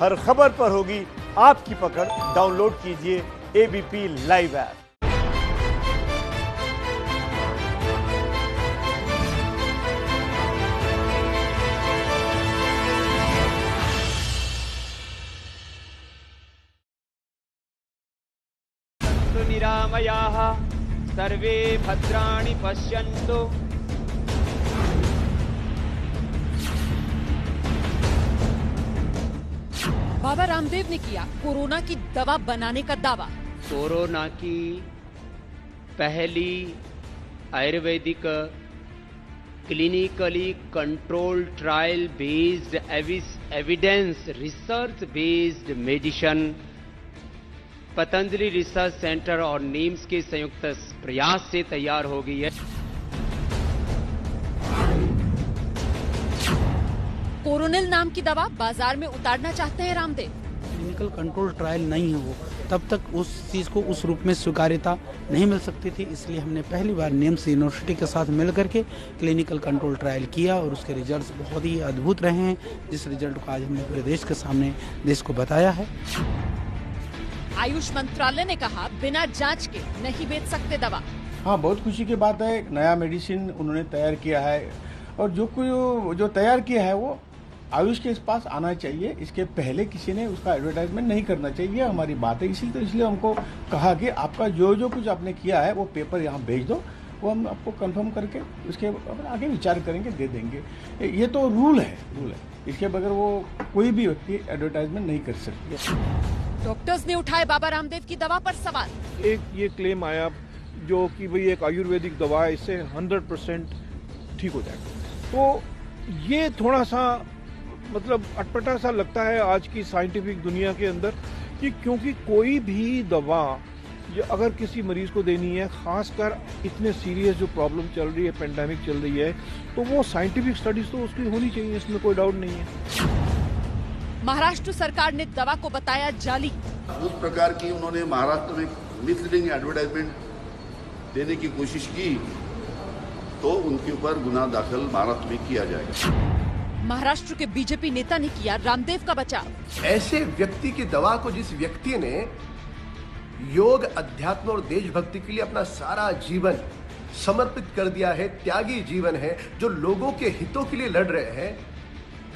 हर खबर पर होगी आपकी पकड़। डाउनलोड कीजिए एबीपी लाइव ऐप। निरामयाः सर्वे भद्राणि पश्यन्तु। बाबा रामदेव ने किया कोरोना की दवा बनाने का दावा। कोरोना की पहली Ayurvedic clinically control trial based evidence research based medicine Patanjali research centre और नीम्स के संयुक्त प्रयास से तैयार हो गई है। कोरोनिल नाम की दवा बाजार में उतारना चाहते हैं रामदेव। क्लिनिकल कंट्रोल ट्रायल नहीं है वो, तब तक उस चीज को उस रूप में स्वीकार्यता नहीं मिल सकती थी। इसलिए हमने पहली बार निम्स यूनिवर्सिटी के साथ मिल करके क्लिनिकल कंट्रोल ट्रायल किया और उसके रिजल्ट्स बहुत ही अद्भुत रहे हैं, जिस रिजल्ट को आज हमने पूरे देश के सामने देश को बताया है। आयुष मंत्रालय ने कहा बिना जांच के नहीं बेच सकते दवा। हाँ, बहुत खुशी की बात है। एक नया मेडिसिन उन्होंने तैयार किया है और जो तैयार किया है वो आयुष के पास आना चाहिए। इसके पहले किसी ने उसका एडवर्टाइजमेंट नहीं करना चाहिए। हमारी बात है इसलिए हमको कहा कि आपका जो कुछ आपने किया है वो पेपर यहाँ भेज दो, वो हम आपको कंफर्म करके उसके आगे विचार करेंगे, दे देंगे। ये तो रूल है। इसके बगैर वो कोई भी व्यक्ति एडवर्टाइजमेंट नहीं कर सकती। डॉक्टर्स ने उठाए बाबा रामदेव की दवा पर सवाल। एक ये क्लेम आया जो कि भाई एक आयुर्वेदिक दवा है, इससे 100% ठीक हो जाएगा। तो ये थोड़ा सा मतलब अटपटा सा लगता है आज की साइंटिफिक दुनिया के अंदर कि क्योंकि कोई भी दवा जो अगर किसी मरीज को देनी है, खासकर इतने सीरियस जो प्रॉब्लम चल रही है, पेंडेमिक चल रही है, तो वो साइंटिफिक स्टडीज तो उसकी होनी चाहिए, इसमें कोई डाउट नहीं है। महाराष्ट्र सरकार ने दवा को बताया जाली। उस प्रकार की उन्होंने महाराष्ट्र में मिसलीडिंग एडवर्टाइजमेंट देने की कोशिश की तो उनके ऊपर गुनाह दाखिल महाराष्ट्र में किया जाएगा। महाराष्ट्र के बीजेपी नेता ने किया रामदेव का बचाव। ऐसे व्यक्ति की दवा को जिस व्यक्ति ने योग, अध्यात्म और देशभक्ति के लिए अपना सारा जीवन समर्पित कर दिया है, त्यागी जीवन है, जो लोगों के हितों के लिए लड़ रहे हैं,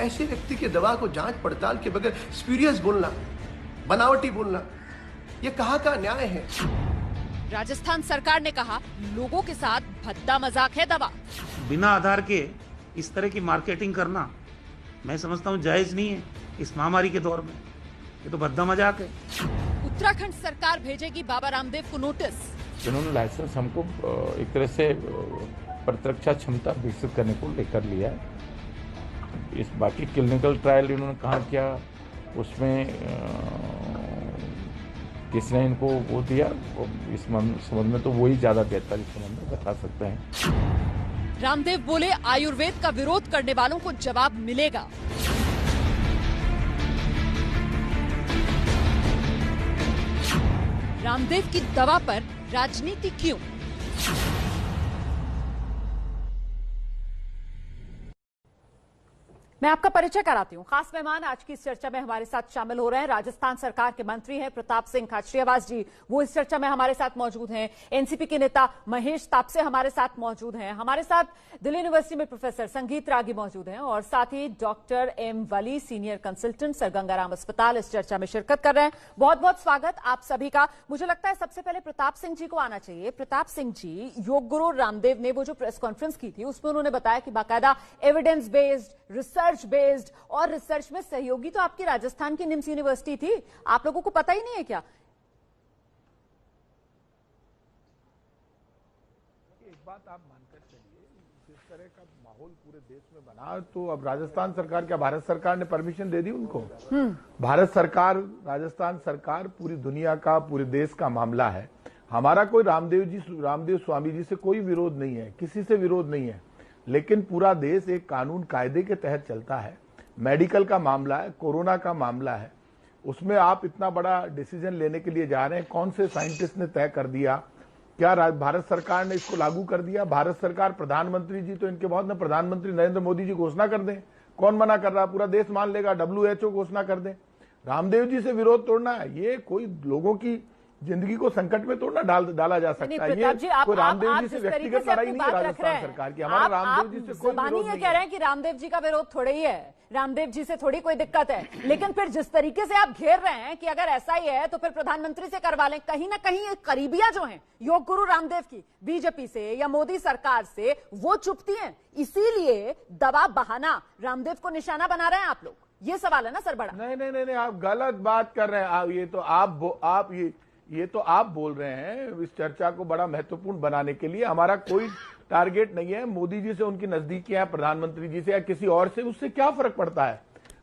ऐसे व्यक्ति की दवा को जांच पड़ताल के बगैर स्प्यूरियस बोलना, बनावटी बोलना, ये कहाँ का न्याय है? राजस्थान सरकार ने कहा लोगों के साथ भद्दा मजाक है दवा। बिना आधार के इस तरह की मार्केटिंग करना मैं समझता हूँ जायज नहीं है इस महामारी के दौर में। ये तो भद्दा मजाक है। उत्तराखंड सरकार भेजेगी बाबा रामदेव को नोटिस। जिन्होंने लाइसेंस हमको एक तरह से प्रतिरक्षा क्षमता विकसित करने को लेकर लिया है। इस बाकी क्लिनिकल ट्रायल इन्होंने कहाँ किया, उसमें किसने इनको वो दिया, इस संबंध में तो वही ज्यादा बेहतर इस संबंध में बता सकते हैं। रामदेव बोले आयुर्वेद का विरोध करने वालों को जवाब मिलेगा। रामदेव की दवा पर राजनीति क्यों? मैं आपका परिचय कराती हूँ। खास मेहमान आज की इस चर्चा में हमारे साथ शामिल हो रहे हैं। राजस्थान सरकार के मंत्री हैं प्रताप सिंह खाचरियावास जी, वो इस चर्चा में हमारे साथ मौजूद हैं। एनसीपी के नेता महेश तापसे हमारे साथ मौजूद हैं। हमारे साथ दिल्ली यूनिवर्सिटी में प्रोफेसर संगीत रागी मौजूद हैं और साथ ही डॉक्टर एम वली, सीनियर कंसल्टेंट, सर गंगाराम अस्पताल, इस चर्चा में शिरकत कर रहे हैं। बहुत बहुत स्वागत आप सभी का। मुझे लगता है सबसे पहले प्रताप सिंह जी को आना चाहिए। प्रताप सिंह जी, योग गुरु रामदेव ने वो जो प्रेस कॉन्फ्रेंस की थी उसमें उन्होंने बताया कि बाकायदा एविडेंस बेस्ड, रिसर्च बेस्ड और रिसर्च में सहयोगी तो आपकी राजस्थान की निम्स यूनिवर्सिटी थी। आप लोगों को पता ही नहीं है क्या? एक बात आप मानकर चलिए, जिस तरह का माहौल पूरे देश में बना, तो अब राजस्थान सरकार, क्या भारत सरकार ने परमिशन दे दी उनको? भारत सरकार, राजस्थान सरकार पूरी दुनिया का, पूरे देश का मामला है। हमारा कोई रामदेव स्वामी जी से कोई विरोध नहीं है, किसी से विरोध नहीं है, लेकिन पूरा देश एक कानून कायदे के तहत चलता है। मेडिकल का मामला है, कोरोना का मामला है, उसमें आप इतना बड़ा डिसीजन लेने के लिए जा रहे हैं। कौन से साइंटिस्ट ने तय कर दिया? क्या भारत सरकार ने इसको लागू कर दिया? भारत सरकार, प्रधानमंत्री जी तो इनके बहुत ना, प्रधानमंत्री नरेंद्र मोदी जी घोषणा कर दें, कौन मना कर रहा है? पूरा देश मान लेगा, WHO घोषणा कर दें। रामदेव जी से विरोध तोड़ना, ये कोई लोगों की जिंदगी को संकट में तोड़ना डाला जा सकता है। ये कोई रामदेव जी से व्यक्तिगत लड़ाई नहीं है राजस्थान सरकार की। हमारा रामदेव जी से कोई विरोध नहीं है। कह रहे हैं कि रामदेव जी का विरोध थोड़ा ही है, रामदेव जी से थोड़ी कोई दिक्कत है, लेकिन फिर जिस तरीके से आप घेर रहे हैं कि अगर ऐसा ही है तो फिर प्रधानमंत्री से करवा लें। कहीं ना कहीं करीबियां जो हैं योग गुरु रामदेव की बीजेपी से या मोदी सरकार से, वो चुपती हैं, इसीलिए दवा बहाना रामदेव को निशाना बना रहे हैं आप लोग। ये सवाल है ना सर बड़ा? नहीं, आप गलत बात कर रहे हैं। ये तो आप बोल रहे हैं। इस चर्चा को बड़ा महत्वपूर्ण बनाने के लिए हमारा कोई टारगेट नहीं है। मोदी जी से उनकी नजदीकियां, प्रधानमंत्री जी से या किसी और से, उससे क्या फर्क पड़ता है?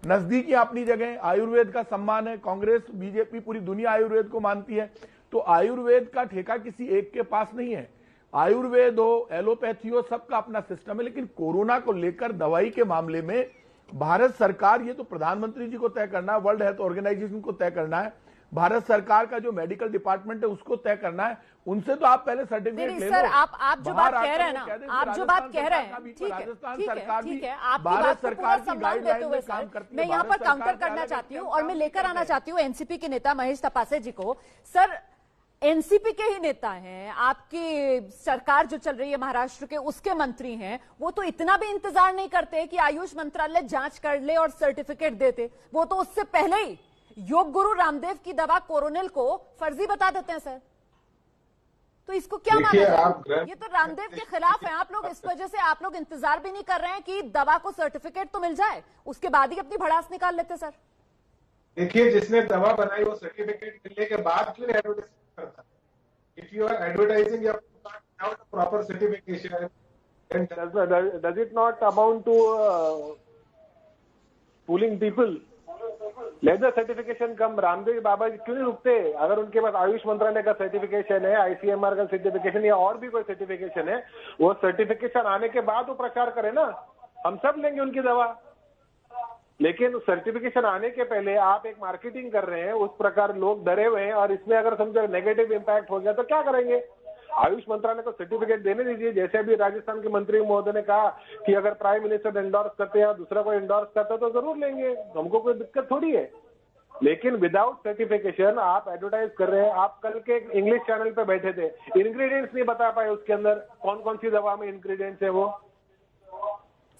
नजदीकियां अपनी जगह, आयुर्वेद का सम्मान है, कांग्रेस बीजेपी पूरी दुनिया आयुर्वेद को मानती है, तो आयुर्वेद का ठेका किसी एक के पास नहीं है। आयुर्वेद हो, एलोपैथी हो, सबका अपना सिस्टम है। लेकिन कोरोना को लेकर दवाई के मामले में भारत सरकार, ये तो प्रधानमंत्री जी को तय करना है, वर्ल्ड हेल्थ ऑर्गेनाइजेशन को तय करना है, भारत सरकार का जो मेडिकल डिपार्टमेंट है उसको तय करना है। उनसे तो आप पहले सर्टिफिकेट ले लो। सर आप जो बात कह रहे हैं ना, आप जो बात कह रहे हैं, ठीक है, आपकी बात को पूरा सम्मान देते हुए सर मैं यहाँ पर काउंटर करना चाहती हूँ और मैं लेकर आना चाहती हूँ एनसीपी के नेता महेश तपासे जी को। सर, एनसीपी के ही नेता हैं, आपकी सरकार जो चल रही है महाराष्ट्र के, उसके मंत्री हैं, वो तो इतना भी इंतजार नहीं करते कि आयुष मंत्रालय जांच कर ले और सर्टिफिकेट देते। वो तो उससे पहले ही योग गुरु रामदेव की दवा कोरोनिल को फर्जी बता देते हैं सर। तो इसको क्या माना जाए? ये तो रामदेव के खिलाफ है आप लोग। इस वजह से आप लोग इंतजार भी नहीं कर रहे हैं कि दवा को सर्टिफिकेट तो मिल जाए, उसके बाद ही अपनी भड़ास निकाल लेते सर। देखिए, जिसने दवा बनाई वो सर्टिफिकेट मिलने के बाद क्यों एडवर्टाइजमेंट करता? If you are advertising your proper certification, does it not amount to fooling people? Let the certification come. Ramdev Baba ji क्यों नहीं रुकते? अगर उनके पास आयुष मंत्रालय का सर्टिफिकेशन है, आईसीएमआर का सर्टिफिकेशन या और भी कोई सर्टिफिकेशन है, वो सर्टिफिकेशन आने के बाद वो प्रचार करें ना। हम सब लेंगे उनकी दवा, लेकिन सर्टिफिकेशन आने के पहले आप एक मार्केटिंग कर रहे हैं, उस प्रकार लोग डरे हुए हैं और इसमें अगर समझो नेगेटिव इंपैक्ट हो गया तो क्या करेंगे? आयुष मंत्रालय को सर्टिफिकेट देने दीजिए। जैसे अभी राजस्थान के मंत्री महोदय ने कहा कि अगर प्राइम मिनिस्टर एंडोर्स करते हैं या दूसरा कोई एंडोर्स करता है तो जरूर लेंगे, हमको कोई दिक्कत थोड़ी है। लेकिन विदाउट सर्टिफिकेशन आप एडवर्टाइज कर रहे हैं। आप कल के इंग्लिश चैनल पे बैठे थे, इंग्रेडिएंट्स नहीं बता पाए उसके अंदर कौन कौन सी दवा में इंग्रेडिएंट्स है। वो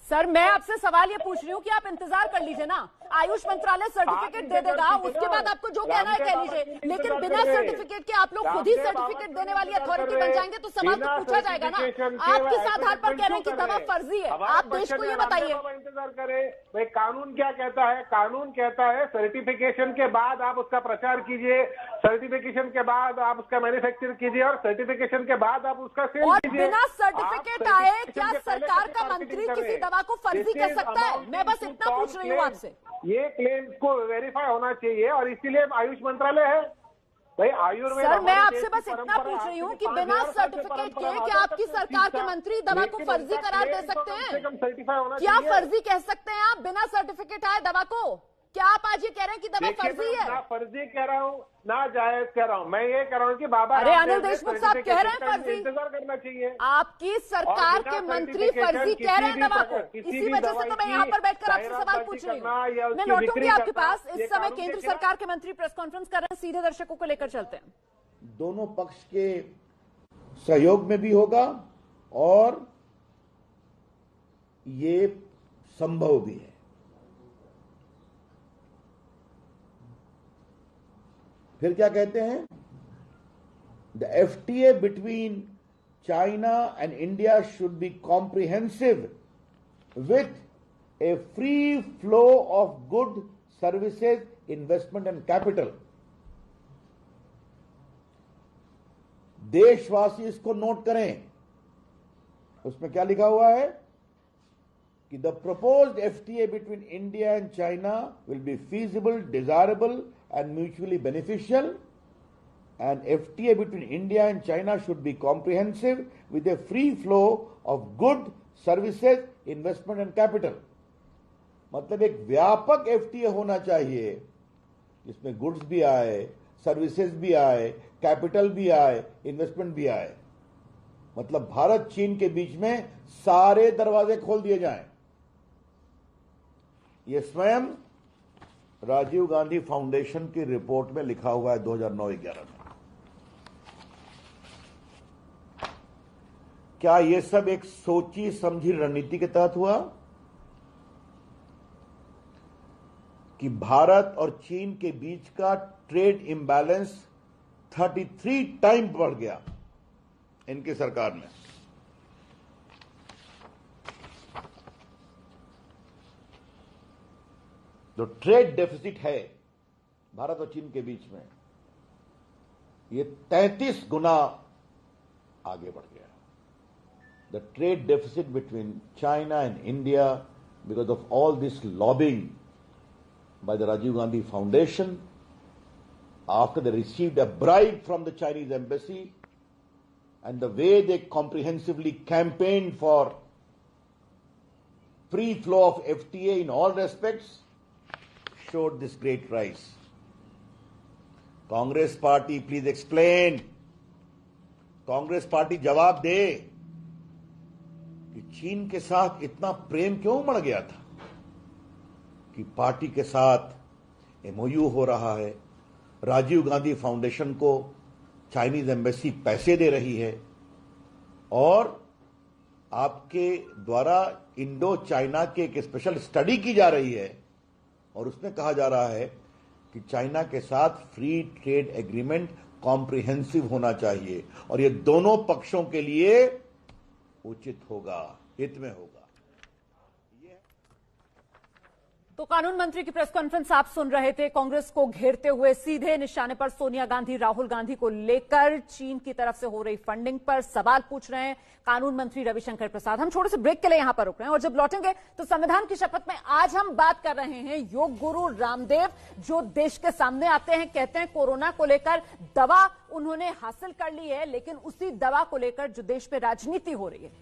सर, मैं आपसे सवाल ये पूछ रही हूँ कि आप इंतजार कर लीजिए ना, आयुष मंत्रालय सर्टिफिकेट दे देगा, उसके बाद आपको जो कहना है कह लीजिए। लेकिन बिना सर्टिफिकेट के आप लोग खुद ही सर्टिफिकेट देने वाली अथॉरिटी बन जाएंगे तो सवाल तो पूछा जाएगा ना। आप किस आधार पर कह रहे हैं कि दवा फर्जी है? आप देश को ये बताइए। इंतजार करें भाई, कानून क्या कहता है? कानून कहता है सर्टिफिकेशन के बाद आप उसका प्रचार कीजिए, सर्टिफिकेशन के बाद आप उसका मैन्युफैक्चर कीजिए और सर्टिफिकेशन के बाद आप उसका सेल कीजिए। बिना सर्टिफिकेट आए क्या सरकार का मंत्री किसी दवा को फर्जी कह सकता है? मैं बस इतना पूछ रही हूँ आपसे। ये क्लेम्स को वेरीफाई होना चाहिए और इसीलिए आयुष मंत्रालय है भाई। आयुर्वेद सर, मैं आपसे बस इतना पूछ रही हूँ कि बिना सर्टिफिकेट के क्या आपकी सरकार के मंत्री दवा को फर्जी करार दे सकते हैं? क्या फर्जी कह सकते हैं आप बिना सर्टिफिकेट आए दवा को? क्या आप आज ये कह रहे हैं कि दवा फर्जी है? ना फर्जी कह रहा हूँ ना जायज कह रहा हूँ। मैं ये कह रहा हूँ कि बाबा, अरे अनिल देशमुख साहब कह रहे हैं फर्जी। इंतजार करना चाहिए। आपकी सरकार के मंत्री फर्जी कह रहे हैं दवा को, इसी वजह से तो मैं यहाँ पर बैठकर आपसे सवाल पूछ रही हूँ। मैं लौटूंगी आपके पास। इस समय केंद्र सरकार के मंत्री प्रेस कॉन्फ्रेंस कर रहे हैं, सीधे दर्शकों को लेकर चलते हैं। दोनों पक्ष के सहयोग में भी होगा और ये संभव भी है। फिर क्या कहते हैं? The FTA between China and India should be comprehensive with A free flow of good services, investment and capital. देशवासी इसको नोट करें। उसमें क्या लिखा हुआ है कि the proposed FTA between India and China will be feasible, desirable and mutually beneficial, and FTA between India and China should be comprehensive with a free flow of good services, investment and capital। मतलब एक व्यापक FTA होना चाहिए जिसमें goods भी आए, services भी आए, कैपिटल भी आए, इन्वेस्टमेंट भी आए। मतलब भारत चीन के बीच में सारे दरवाजे खोल दिए जाएं। ये स्वयं राजीव गांधी फाउंडेशन की रिपोर्ट में लिखा हुआ है 2009-11 में। क्या यह सब एक सोची समझी रणनीति के तहत हुआ कि भारत और चीन के बीच का ट्रेड इंबैलेंस 33 टाइम बढ़ गया इनकी सरकार में? जो ट्रेड डेफिसिट है भारत और चीन के बीच में, ये 33 गुना आगे बढ़ गया। The trade deficit between China and India, because of all this lobbying by the Rajiv Gandhi Foundation, after they received a bribe from the Chinese embassy, and the way they comprehensively campaigned for free flow of FTA in all respects, showed this great rise. Congress party, please explain. Congress party जवाब दे कि चीन के साथ इतना प्रेम क्यों उमड़ गया था कि पार्टी के साथ एमओयू हो रहा है, राजीव गांधी फाउंडेशन को चाइनीज एम्बेसी पैसे दे रही है, और आपके द्वारा इंडो चाइना की एक स्पेशल स्टडी की जा रही है और उसमें कहा जा रहा है कि चाइना के साथ फ्री ट्रेड एग्रीमेंट कॉम्प्रिहेंसिव होना चाहिए और ये दोनों पक्षों के लिए उचित होगा, हित में होगा। तो कानून मंत्री की प्रेस कॉन्फ्रेंस आप सुन रहे थे। कांग्रेस को घेरते हुए सीधे निशाने पर सोनिया गांधी, राहुल गांधी को लेकर चीन की तरफ से हो रही फंडिंग पर सवाल पूछ रहे हैं कानून मंत्री रविशंकर प्रसाद। हम छोटे से ब्रेक के लिए यहां पर रुक रहे हैं और जब लौटेंगे तो संविधान की शपथ में आज हम बात कर रहे हैं योग गुरु रामदेव, जो देश के सामने आते हैं, कहते हैं कोरोना को लेकर दवा उन्होंने हासिल कर ली है, लेकिन उसी दवा को लेकर जो देश में राजनीति हो रही है